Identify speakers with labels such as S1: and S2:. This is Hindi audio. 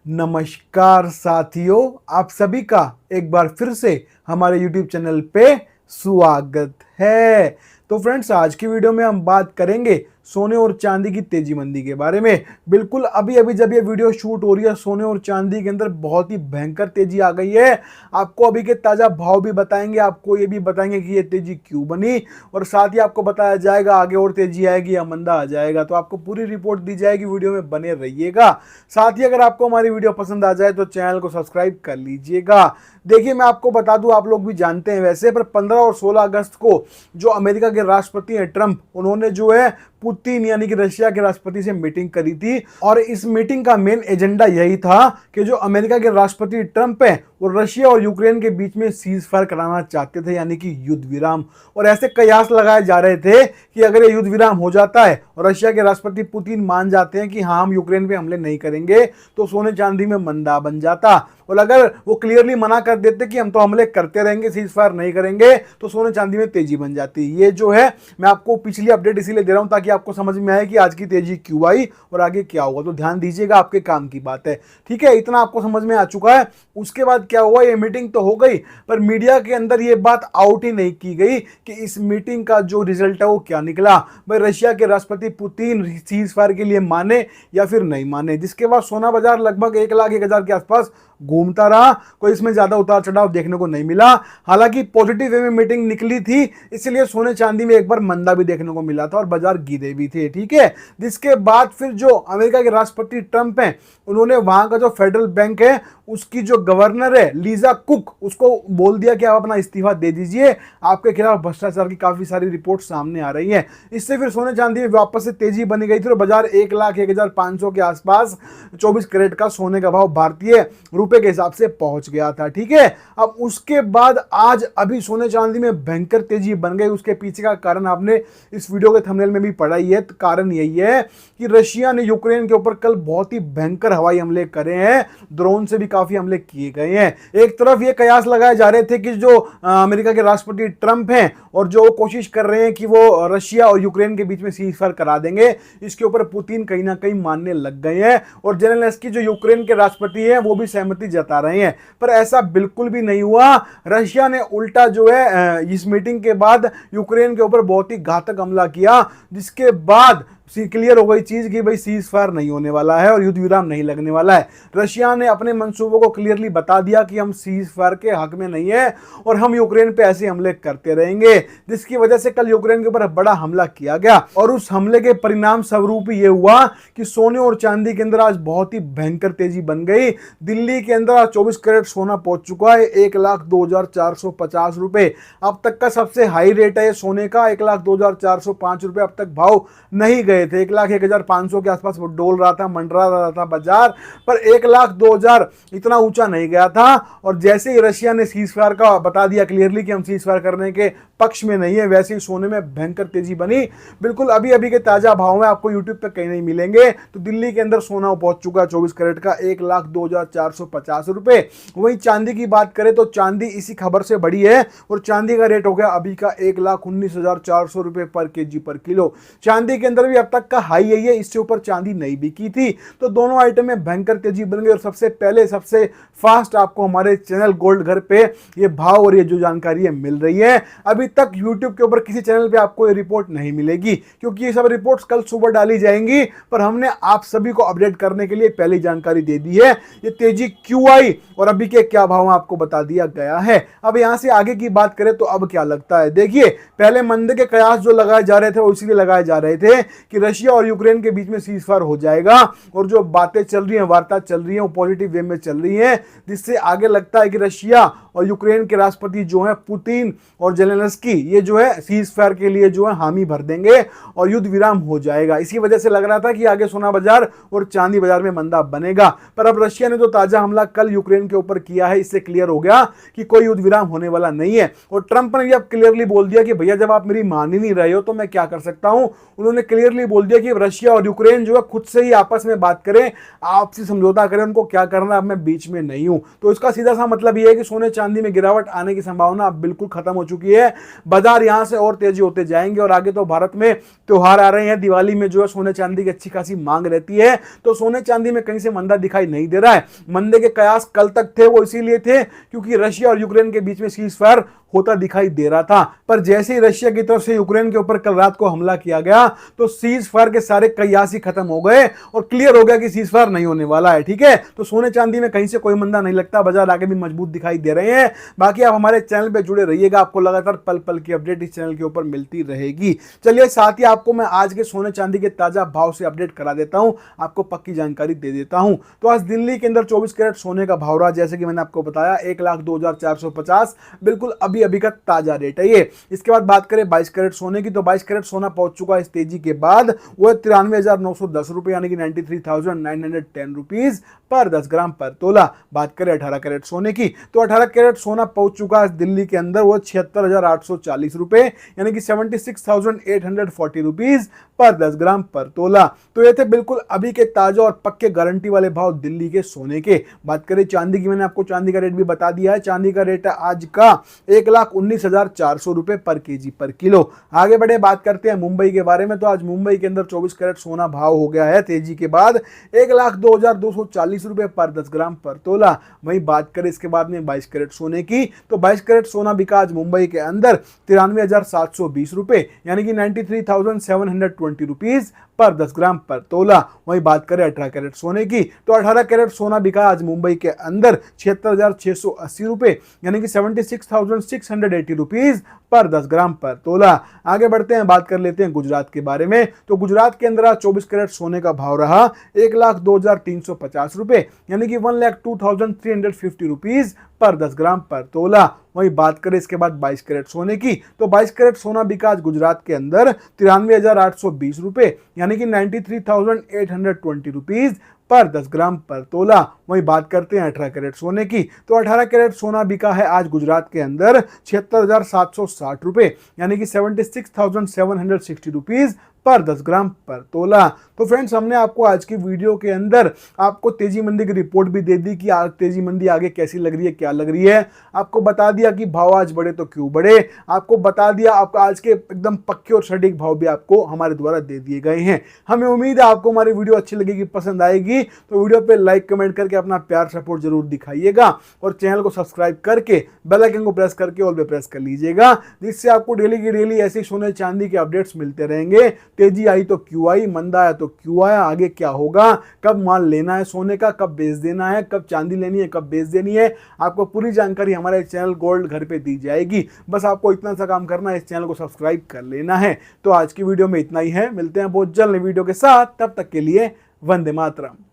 S1: नमस्कार साथियों, आप सभी का एक बार फिर से हमारे YouTube चैनल पे स्वागत है। तो फ्रेंड्स, आज की वीडियो में हम बात करेंगे सोने और चांदी की तेजी मंदी के बारे में। बिल्कुल अभी अभी जब ये वीडियो शूट हो रही है, सोने और चांदी के अंदर बहुत ही भयंकर तेजी आ गई है। आपको अभी के ताजा भाव भी बताएंगे, आपको ये भी बताएंगे कि ये तेजी क्यों बनी, और साथ ही आपको बताया जाएगा आगे और तेजी आएगी या मंदा आ जाएगा। तो आपको पूरी रिपोर्ट दी जाएगी, वीडियो में बने रहिएगा। साथ ही अगर आपको हमारी वीडियो पसंद आ जाए तो चैनल को सब्सक्राइब कर लीजिएगा। देखिए, मैं आपको बता दूं, आप लोग भी जानते हैं वैसे, पर 15 और 16 अगस्त को जो अमेरिका के राष्ट्रपति हैं ट्रंप, उन्होंने जो है पुतिन यानी कि रशिया के राष्ट्रपति से मीटिंग करी थी। और इस मीटिंग का मेन एजेंडा यही था कि जो अमेरिका के राष्ट्रपति ट्रंप है वो रशिया और यूक्रेन के बीच में सीज फायर कराना चाहते थे, यानी कि युद्ध विराम। और ऐसे कयास लगाए जा रहे थे कि अगर ये युद्ध विराम हो जाता है और रशिया के राष्ट्रपति पुतिन मान जाते हैं कि हाँ, हम यूक्रेन पे हमले नहीं करेंगे, तो सोने चांदी में मंदा बन जाता। और अगर वो क्लियरली मना कर देते कि हम तो हमले करते रहेंगे, सीज फायर नहीं करेंगे, तो सोने चांदी में तेजी बन जाती। ये जो है, मैं आपको पिछली अपडेट इसीलिए दे रहा हूं ताकि आपको समझ में आए कि आज की तेजी क्यों आई और आगे क्या होगा। तो ध्यान दीजिएगा, आपके काम की बात है। ठीक है, इतना आपको समझ में आ चुका है। उसके बाद क्या हुआ, ये मीटिंग तो हो गई, पर मीडिया के अंदर ये बात आउट ही नहीं की गई कि इस मीटिंग का जो रिजल्ट है वो क्या निकला। भाई, रशिया के राष्ट्रपति पुतिन सीज फायर के लिए माने या फिर नहीं माने, जिसके बाद सोना बाजार लगभग 1,01,000 के आसपास घूमता रहा। कोई इसमें ज्यादा उतार चढ़ाव देखने को नहीं मिला। हालांकि पॉजिटिव वे में मीटिंग निकली थी, इसलिए सोने चांदी में एक बार मंदा भी देखने को मिला था और बाजार गिरे भी थे। ठीक है, जिसके बाद फिर जो अमेरिका के राष्ट्रपति ट्रंप हैं, उन्होंने वहां का जो फेडरल बैंक है उसकी जो गवर्नर है लीजा कुक, उसको बोल दिया कि आप अपना इस्तीफा दे दीजिए, आपके खिलाफ भ्रष्टाचार की काफी सारी रिपोर्ट सामने आ रही हैं। इससे फिर सोने चांदी में वापस से तेजी बनी गई थी और बाजार 1,01,500 के आसपास 24 कैरेट का सोने का भाव भारतीय रुपए के हिसाब से पहुंच गया था। ठीक है, अब उसके बाद आज अभी सोने चांदी में भयंकर तेजी बन गई। उसके पीछे का कारण आपने इस वीडियो के थंबनेल में भी पढ़ा ही है। तो कारण यही है कि रशिया ने यूक्रेन के ऊपर कल बहुत ही भयंकर हवाई हमले करे हैं, ड्रोन से भी काफी हमले किए गए हैं। एक तरफ ये कयास लगाए जा रहे थे कि जो अमेरिका के राष्ट्रपति ट्रंप हैं और जो कोशिश कर रहे हैं कि वो रशिया और यूक्रेन के बीच में सीज फायर करा देंगे, इसके ऊपर पुतिन कहीं ना कहीं मानने लग गए हैं। और जेलेंस्की जो यूक्रेन के राष्ट्रपति हैं वो भी सहमति जता रहे हैं, पर ऐसा बिल्कुल भी नहीं हुआ। रशिया ने उल्टा जो है इस मीटिंग के बाद यूक्रेन के ऊपर बहुत ही घातक हमला किया, जिसके बाद क्लियर हो गई चीज कि भाई सीज फायर नहीं होने वाला है और युद्ध विराम नहीं लगने वाला है। रशिया ने अपने मंसूबों को क्लियरली बता दिया कि हम सीज फायर के हक में नहीं है और हम यूक्रेन पे ऐसे हमले करते रहेंगे, जिसकी वजह से कल यूक्रेन के ऊपर बड़ा हमला किया गया। और उस हमले के परिणाम स्वरूप ये हुआ कि सोने और चांदी के अंदर आज बहुत ही भयंकर तेजी बन गई। दिल्ली के अंदर आज 24 कैरेट सोना पहुंच चुका है 1,02,450 रुपए। अब तक का सबसे हाई रेट है सोने का, 1,02,405 रुपए अब तक भाव नहीं गए थे। 1,01,500 के आसपास वो डोल रहा था, मंडरा रहा था बाजार, पर 1,02,000 इतना ऊंचा नहीं गया था। और जैसे ही रशिया ने सीज फायर का बता दिया क्लियरली कि हम सीज फायर करने के पक्ष में नहीं है, वैसे ही सोने में भयंकर तेजी बनी। बिल्कुल अभी अभी के ताजा भाव में आपको यूट्यूब पे कहीं नहीं मिलेंगे। तो दिल्ली के अंदर सोना पहुंच चुका 24 कैरेट का 1,02,450 रुपए। वहीं चांदी की बात करें तो चांदी इसी खबर से बढ़ी है और चांदी का रेट हो गया अभी का 1,19,400 रुपए पर केजी पर किलो। चांदी के अंदर भी अब तक का हाई यही है, इससे ऊपर चांदी नहीं बिकी थी। तो दोनों आइटम में भयंकर तेजी बन गई। और सबसे पहले सबसे फास्ट आपको हमारे चैनल गोल्ड घर पे ये भाव और ये जो जानकारी है मिल रही है। अभी तक यूट्यूब के ऊपर किसी चैनल पे आपको ये रिपोर्ट नहीं मिलेगी, क्योंकि ये सब रिपोर्ट्स कल सुबह डाली जाएंगी, पर हमने आप सभी को अपडेट करने के लिए पहली जानकारी दे दी है। ये तेजी क्यों आई और अभी के क्या भाव आपको बता दिया गया है। अब यहां से आगे की बात करें तो अब क्या लगता है, देखिए, पहले मंदे के कयास जो लगाए जा रहे थे वो इसीलिए लगाए जा रहे थे कि रशिया और यूक्रेन के बीच में सीज फायर हो जाएगा, और जो बातें चल रही हैं, वार्ता चल रही है, वो पॉजिटिव वे में चल रही है, जिससे आगे लगता है कि रशिया और यूक्रेन के राष्ट्रपति जो है पुतिन और जेलेंस्की, ये जो है सीज फायर के लिए जो है हामी भर देंगे और युद्ध विराम हो जाएगा। इसी वजह से लग रहा था कि आगे सोना बाजार और चांदी बाजार में मंदा बनेगा। पर अब रशिया ने जो ताजा हमला कल यूक्रेन के ऊपर किया है, इससे क्लियर हो गया कि कोई युद्ध विराम होने वाला नहीं है। और ट्रंप ने भी अब क्लियरली बोल दिया कि भैया, जब आप मेरी मान ही नहीं रहे हो तो मैं क्या कर सकता हूं। उन्होंने क्लियरली बोल दिया कि रशिया और यूक्रेन जो है खुद से ही आपस में बात करें, आपसी समझौता करें, उनको क्या करना है, अब मैं बीच में नहीं हूं। तो इसका सीधा सा मतलब यह है कि सोने चांदी में गिरावट आने की संभावना अब बिल्कुल खत्म हो चुकी है। बाजार यहां से और तेजी होते जाएंगे। और आगे तो भारत में त्योहार आ रहे हैं, दिवाली में जो है सोने चांदी की अच्छी खासी मांग रहती है, तो सोने चांदी में कहीं से मंदा दिखाई दिखाई नहीं दे रहा है। मंदे के कयास कल तक थे वो इसीलिए थे क्योंकि रशिया और यूक्रेन के बीच में सीज फायर होता दिखाई दे रहा था, पर जैसे ही रशिया की तरफ से यूक्रेन के ऊपर कल रात को हमला किया गया तो सीज फायर के सारे कयास ही खत्म हो गए और क्लियर हो गया कि सीज फायर नहीं होने वाला है। ठीक है, तो सोने चांदी में कहीं से कोई मंदा नहीं लगता, बाजार आगे भी मजबूत दिखाई दे रहे हैं। बाकी आप हमारे चैनल पे जुड़े रहिएगा, आपको लगातार पल पल की अपडेट इस चैनल के ऊपर मिलती रहेगी। चलिए साथ ही आपको मैं आज के सोने चांदी के ताजा भाव से अपडेट करा देता हूं, आपको पक्की जानकारी दे देता हूं। तो आज दिल्ली के अंदर 24 कैरेट सोने का भाव रहा, जैसे कि मैंने आपको बताया 1,02,450, बिल्कुल अभी अभी का ताजा रेट है ये। इसके बाद बात करें 22 कैरेट सोने की, तो 22 कैरेट सोना पहुंच चुका है इस तेजी के बाद वो 93,910 रुपए यानी कि 93,910 रुपीज पर 10 ग्राम पर तोला। बात करें 18 कैरेट सोने की, तो 18 कैरेट सोना पहुंच चुका है दिल्ली के अंदर वो 76,840 रुपए यानी कि 76,840 रुपीज पर 10 ग्राम पर तोला। तो ये थे बिल्कुल अभी के ताजा और पक्के गारंटी वाले भाव दिल्ली के सोने के। बात करें चांदी की, मैंने आपको चांदी का रेट भी बता दिया है। चांदी का रेट है आज का 1,19,400 रुपए पर केजी पर किलो। आगे बढ़े, बात करते हैं मुंबई के बारे में। तो आज मुंबई के अंदर 24 कैरेट सोना भाव हो गया है तेजी के बाद 1,02,240 रुपए पर 10 ग्राम पर तोला। वहीं बात करें इसके बाद में 22 कैरेट सोने की, तो 22 कैरेट सोना बिका आज मुंबई के अंदर 93,720 रुपए यानी कि 93,720 रुपीज पर 10 ग्राम पर तोला। वहीं बात करें 18 कैरेट सोने की, तो 18 कैरेट सोना बिका आज मुंबई के अंदर 76,680 रुपए यानी कि 76,680 रुपीज पर 10 ग्राम पर तोला। आगे बढ़ते हैं, बात कर लेते हैं गुजरात के बारे में। तो गुजरात के अंदर आज 24 कैरेट सोने का भाव रहा 1,02,350 रुपए यानी कि 1,02,350 रुपीज पर 10 ग्राम पर तोला। वहीं बात करें इसके बाद 22 कैरेट सोने की, तो 22 कैरेट सोना बिका आज गुजरात के अंदर 93,820 रुपए यानी कि 93,820 रुपीज पर 10 ग्राम पर तोला। वहीं बात करते हैं 18 कैरेट सोने की, तो 18 कैरेट सोना बिका है आज गुजरात के अंदर 76,760 रुपए यानी कि 76,760 रुपीज पर 10 ग्राम पर तोला। तो फ्रेंड्स, हमने आपको आज की वीडियो के अंदर आपको तेजी मंदी की रिपोर्ट भी दे दी कि आज तेजी मंदी आगे कैसी लग रही है, क्या लग रही है। आपको बता दिया कि भाव आज बढ़े तो क्यों बढ़े, आपको बता दिया, आपको आज के एकदम पक्के और सटीक भाव भी आपको हमारे द्वारा दे दिए गए हैं। हमें उम्मीद है आपको हमारी वीडियो अच्छी लगेगी, पसंद आएगी। तो वीडियो पे लाइक कमेंट करके अपना प्यार सपोर्ट जरूर दिखाइएगा और चैनल को सब्सक्राइब करके बेल आइकन को प्रेस करके ऑल पे प्रेस कर लीजिएगा, जिससे आपको डेली की डेली ऐसे सोने चांदी के अपडेट्स मिलते रहेंगे। तेजी आई तो क्यों आई, मंदा आया तो क्यों आया, आगे क्या होगा, कब माल लेना है सोने का, कब बेच देना है, कब चांदी लेनी है, कब बेच देनी है, आपको पूरी जानकारी हमारे चैनल गोल्ड घर पे दी जाएगी। बस आपको इतना सा काम करना है, इस चैनल को सब्सक्राइब कर लेना है। तो आज की वीडियो में इतना ही है, मिलते हैं बहुत जल्द नई वीडियो के साथ, तब तक के लिए वंदे मातरम।